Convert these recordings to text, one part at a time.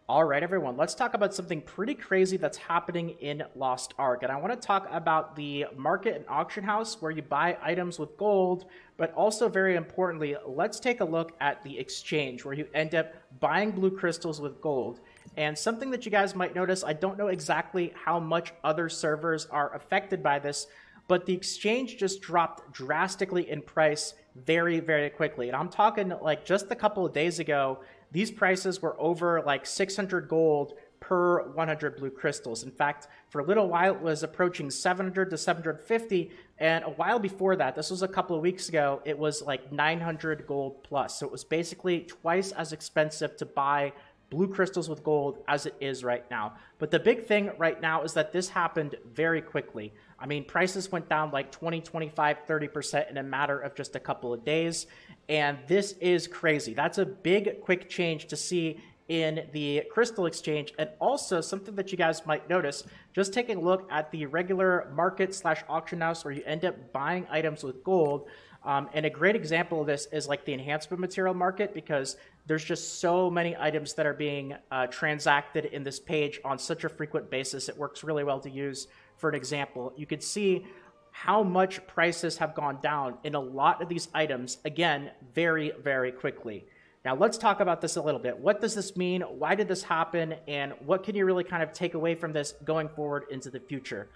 All right, everyone, let's talk about something pretty crazy that's happening in Lost Ark. And I want to talk about the market and auction house where you buy items with gold, but also very importantly, let's take a look at the exchange where you end up buying blue crystals with gold. And something that you guys might notice, I don't know exactly how much other servers are affected by this, but the exchange just dropped drastically in price very, very quickly. And I'm talking like just a couple of days ago, these prices were over like 600 gold per 100 blue crystals. In fact, for a little while, it was approaching 700 to 750. And a while before that, this was a couple of weeks ago, it was like 900 gold plus. So it was basically twice as expensive to buy blue crystals with gold as it is right now. But the big thing right now is that this happened very quickly. I mean, prices went down like 20, 25, 30% in a matter of just a couple of days. And this is crazy. That's a big, quick change to see in the crystal exchange. And also something that you guys might notice, just taking a look at the regular market / auction house where you end up buying items with gold. And a great example of this is like the enhancement material market, because there's just so many items that are being transacted in this page on such a frequent basis. It works really well to use. For an example, you could see how much prices have gone down in a lot of these items, again, very, very quickly. Now, let's talk about this a little bit. What does this mean? Why did this happen? And what can you really kind of take away from this going forward into the future?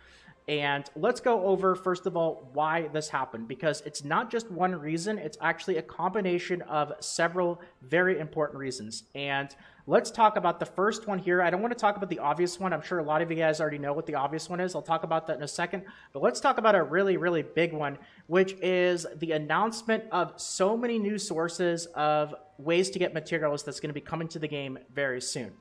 And let's go over, first of all, why this happened, because it's not just one reason. It's actually a combination of several very important reasons. And let's talk about the first one here. I don't want to talk about the obvious one. I'm sure a lot of you guys already know what the obvious one is. I'll talk about that in a second. But let's talk about a really, really big one, which is the announcement of so many new sources of ways to get materials that's going to be coming to the game very soon.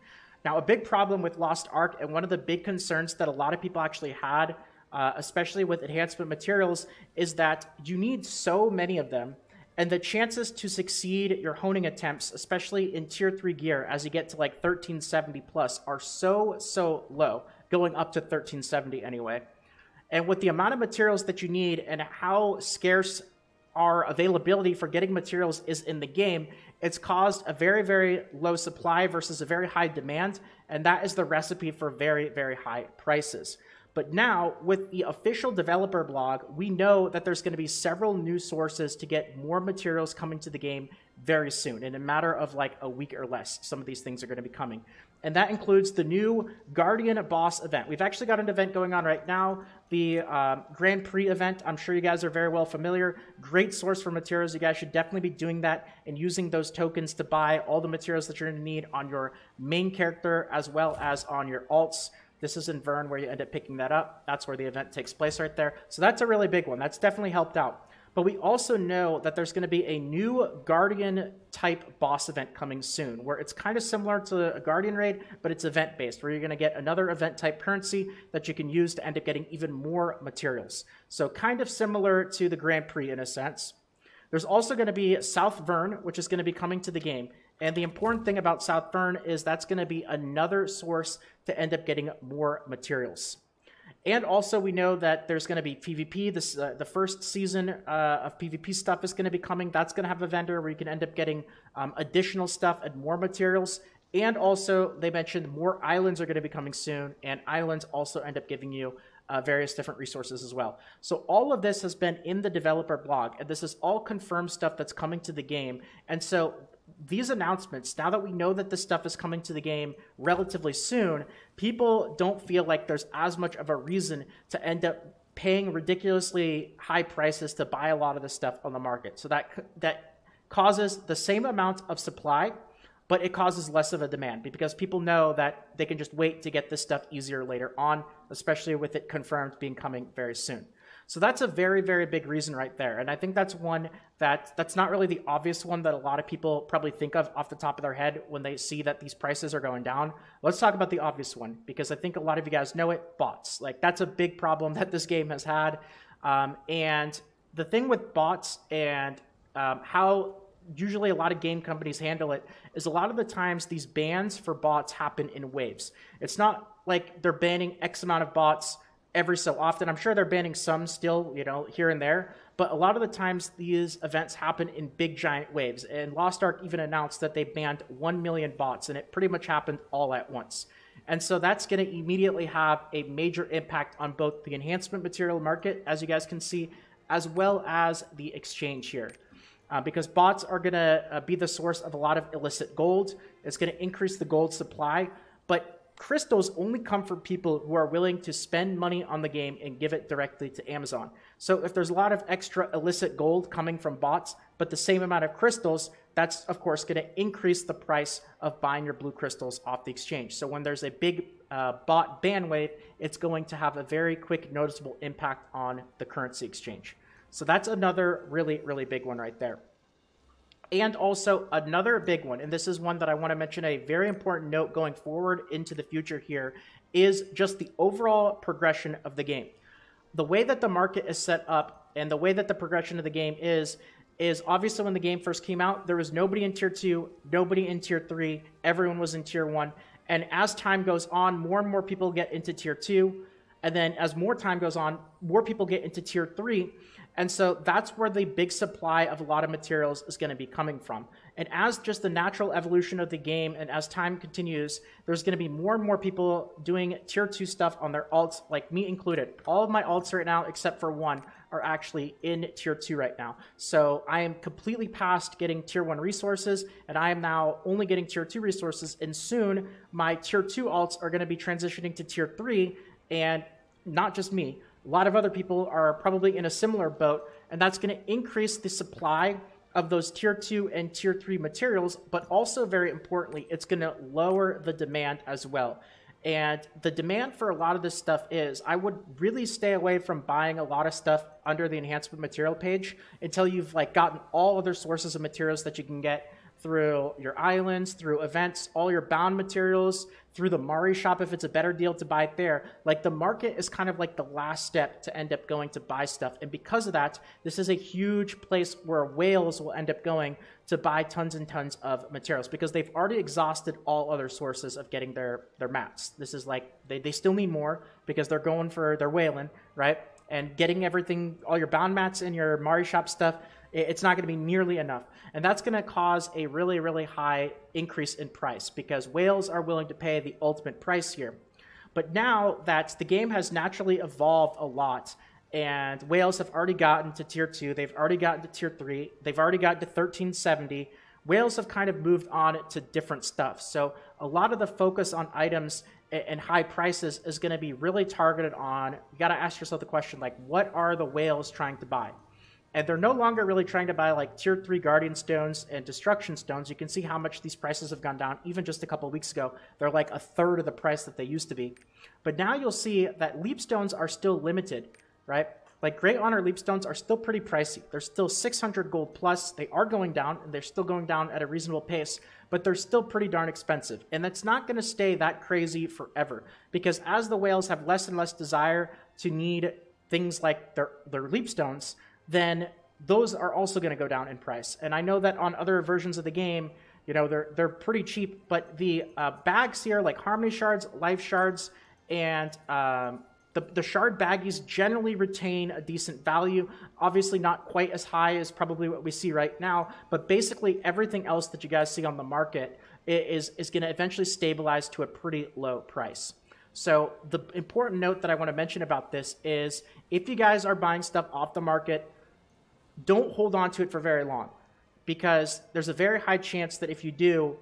Now, a big problem with Lost Ark, and one of the big concerns that a lot of people actually had, especially with enhancement materials, is that you need so many of them, and the chances to succeed your honing attempts, especially in tier 3 gear as you get to like 1370 plus, are so low, going up to 1370 anyway. And with the amount of materials that you need and how scarce our availability for getting materials is in the game, it's caused a very, very low supply versus a very high demand, and that is the recipe for very, very high prices. But now, with the official developer blog, we know that there's going to be several new sources to get more materials coming to the game very soon. In a matter of like a week or less, some of these things are going to be coming. And that includes the new Guardian Boss event. We've actually got an event going on right now, the Grand Prix event. I'm sure you guys are very well familiar. Great source for materials. You guys should definitely be doing that and using those tokens to buy all the materials that you're going to need on your main character as well as on your alts. This is in Vern where you end up picking that up. That's where the event takes place right there. So that's a really big one. That's definitely helped out. But we also know that there's going to be a new Guardian type boss event coming soon, where it's kind of similar to a Guardian raid, but it's event based, where you're going to get another event type currency that you can use to end up getting even more materials. So kind of similar to the Grand Prix in a sense. There's also going to be South Vern, which is going to be coming to the game. And the important thing about South Vern is that's going to be another source to end up getting more materials. And also we know that there's going to be PvP. The first season of PvP stuff is going to be coming. That's going to have a vendor where you can end up getting additional stuff and more materials. And also they mentioned more islands are going to be coming soon. And islands also end up giving you various different resources as well. So all of this has been in the developer blog. And this is all confirmed stuff that's coming to the game. And so these announcements, now that we know that this stuff is coming to the game relatively soon, people don't feel like there's as much of a reason to end up paying ridiculously high prices to buy a lot of this stuff on the market. So that causes the same amount of supply, but it causes less of a demand because people know that they can just wait to get this stuff easier later on, especially with it confirmed being coming very soon. So that's a very, very big reason right there. And I think that's one that's not really the obvious one that a lot of people probably think of off the top of their head when they see that these prices are going down. Let's talk about the obvious one, because I think a lot of you guys know it, bots. Like, that's a big problem that this game has had. And the thing with bots and how usually a lot of game companies handle it is a lot of the times these bans for bots happen in waves. It's not like they're banning X amount of bots every so often. I'm sure they're banning some still, here and there, but a lot of the times these events happen in big giant waves. And Lost Ark even announced that they banned 1 million bots, and it pretty much happened all at once. And so that's going to immediately have a major impact on both the enhancement material market, as you guys can see, as well as the exchange here. Because bots are going to be the source of a lot of illicit gold. It's going to increase the gold supply, but crystals only come from people who are willing to spend money on the game and give it directly to Amazon. So if there's a lot of extra illicit gold coming from bots, but the same amount of crystals, that's of course going to increase the price of buying your blue crystals off the exchange. So when there's a big bot ban wave, it's going to have a very quick noticeable impact on the currency exchange. So that's another really, really big one right there. And also another big one, and this is one that I want to mention, a very important note going forward into the future here, is just the overall progression of the game. The way that the market is set up and the way that the progression of the game is obviously when the game first came out, there was nobody in Tier 2, nobody in Tier 3, everyone was in Tier 1. And as time goes on, more and more people get into Tier 2. And then as more time goes on, more people get into Tier 3. And so that's where the big supply of a lot of materials is going to be coming from. And as just the natural evolution of the game and as time continues, there's going to be more and more people doing Tier 2 stuff on their alts, like me included. All of my alts right now, except for one, are actually in Tier 2 right now. So I am completely past getting Tier 1 resources, and I am now only getting Tier 2 resources. And soon, my Tier 2 alts are going to be transitioning to Tier 3, and not just me. A lot of other people are probably in a similar boat, and that's going to increase the supply of those Tier 2 and Tier 3 materials, but also very importantly, it's going to lower the demand as well. And the demand for a lot of this stuff is, I would really stay away from buying a lot of stuff under the enhancement material page until you've gotten all other sources of materials that you can get through your islands, through events, all your bound materials, through the Mari shop if it's a better deal to buy it there. The market is kind of the last step to end up going to buy stuff. And because of that, this is a huge place where whales will end up going to buy tons and tons of materials because they've already exhausted all other sources of getting their mats. This is they still need more because they're going for their whaling, right? And getting everything, all your bound mats and your Mari shop stuff, it's not going to be nearly enough. And that's going to cause a really, really high increase in price because whales are willing to pay the ultimate price here. But now that the game has naturally evolved a lot and whales have already gotten to Tier 2, they've already gotten to Tier 3, they've already gotten to 1370, whales have kind of moved on to different stuff. So a lot of the focus on items and high prices is going to be really targeted on, you got to ask yourself the question, what are the whales trying to buy? And they're no longer really trying to buy Tier 3 Guardian Stones and Destruction Stones. You can see how much these prices have gone down. Even just a couple of weeks ago, they're a third of the price that they used to be. But now you'll see that Leap Stones are still limited, right? Great Honor Leap Stones are still pretty pricey. They're still 600 gold plus. They are going down, and they're still going down at a reasonable pace, but they're still pretty darn expensive. And that's not going to stay that crazy forever because as the whales have less and less desire to need things like their Leap Stones, then those are also going to go down in price. And I know that on other versions of the game, they're pretty cheap, but the bags here, like Harmony Shards, Life Shards, and the Shard baggies generally retain a decent value. Obviously not quite as high as probably what we see right now, but basically everything else that you guys see on the market is going to eventually stabilize to a pretty low price. So the important note that I want to mention about this is if you guys are buying stuff off the market, don't hold on to it for very long because there's a very high chance that if you do,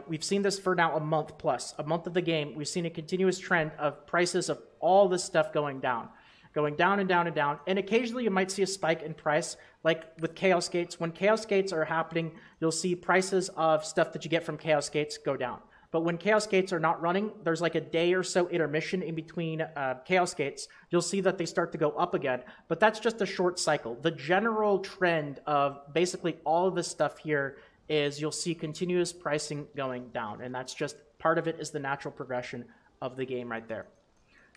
we've seen this for now a month plus, a month of the game, we've seen a continuous trend of prices of all this stuff going down and down and down. And occasionally you might see a spike in price, like with Chaos Gates. When Chaos Gates are happening, you'll see prices of stuff that you get from Chaos Gates go down. But when Chaos Gates are not running, there's a day or so intermission in between Chaos Gates. You'll see that they start to go up again, but that's just a short cycle. The general trend of basically all of this stuff here is you'll see continuous pricing going down, and that's just part of it is the natural progression of the game right there.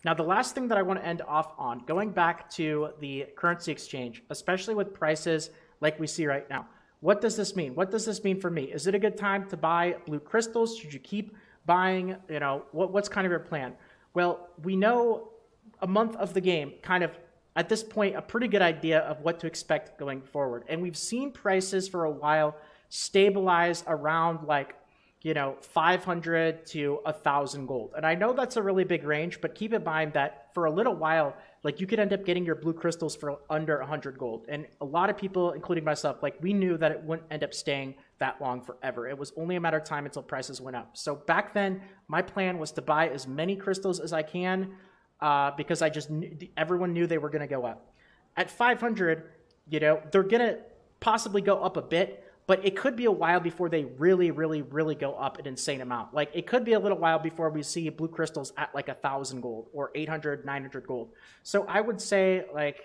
Now, the last thing that I want to end off on, going back to the currency exchange, especially with prices like we see right now. What does this mean? What does this mean for me? Is it a good time to buy blue crystals? Should you keep buying? What's kind of your plan? Well, we know a month of the game, kind of at this point, a pretty good idea of what to expect going forward. And we've seen prices for a while stabilize around like, 500 to 1,000 gold. And I know that's a really big range, but keep in mind that for a little while, like you could end up getting your blue crystals for under 100 gold. And a lot of people, including myself, like we knew that it wouldn't end up staying that long forever. It was only a matter of time until prices went up. So back then, my plan was to buy as many crystals as I can because everyone knew they were going to go up. At 500, they're going to possibly go up a bit, but it could be a while before they really, really, really go up an insane amount. Like it could be a little while before we see blue crystals at like 1,000 gold or 800, 900 gold. So I would say like,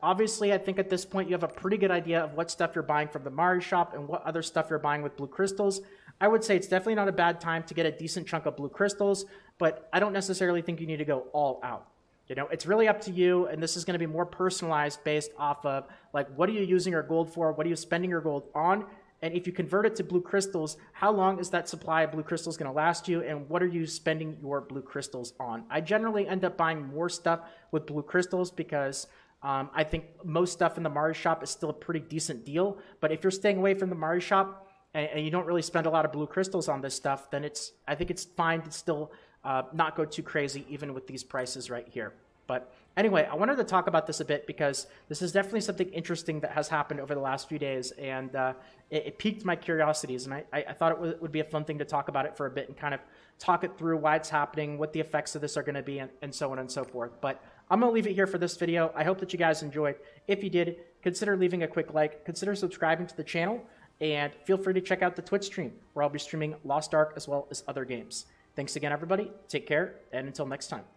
obviously I think at this point you have a pretty good idea of what stuff you're buying from the Mari shop and what other stuff you're buying with blue crystals. I would say it's definitely not a bad time to get a decent chunk of blue crystals, but I don't necessarily think you need to go all out. It's really up to you, and this is going to be more personalized based off of, like, what are you using your gold for? What are you spending your gold on? And if you convert it to blue crystals, how long is that supply of blue crystals going to last you, and what are you spending your blue crystals on? I generally end up buying more stuff with blue crystals because I think most stuff in the Mari shop is still a pretty decent deal. But if you're staying away from the Mari shop and you don't really spend a lot of blue crystals on this stuff, then I think it's fine to still not go too crazy even with these prices right here. But anyway, I wanted to talk about this a bit because this is definitely something interesting that has happened over the last few days, and it piqued my curiosities, and I thought it would be a fun thing to talk about it for a bit and kind of talk it through, why it's happening, what the effects of this are going to be, and so on and so forth. But I'm going to leave it here for this video. I hope that you guys enjoyed. If you did, consider leaving a quick like, consider subscribing to the channel, and feel free to check out the Twitch stream where I'll be streaming Lost Ark as well as other games. Thanks again, everybody. Take care, and until next time.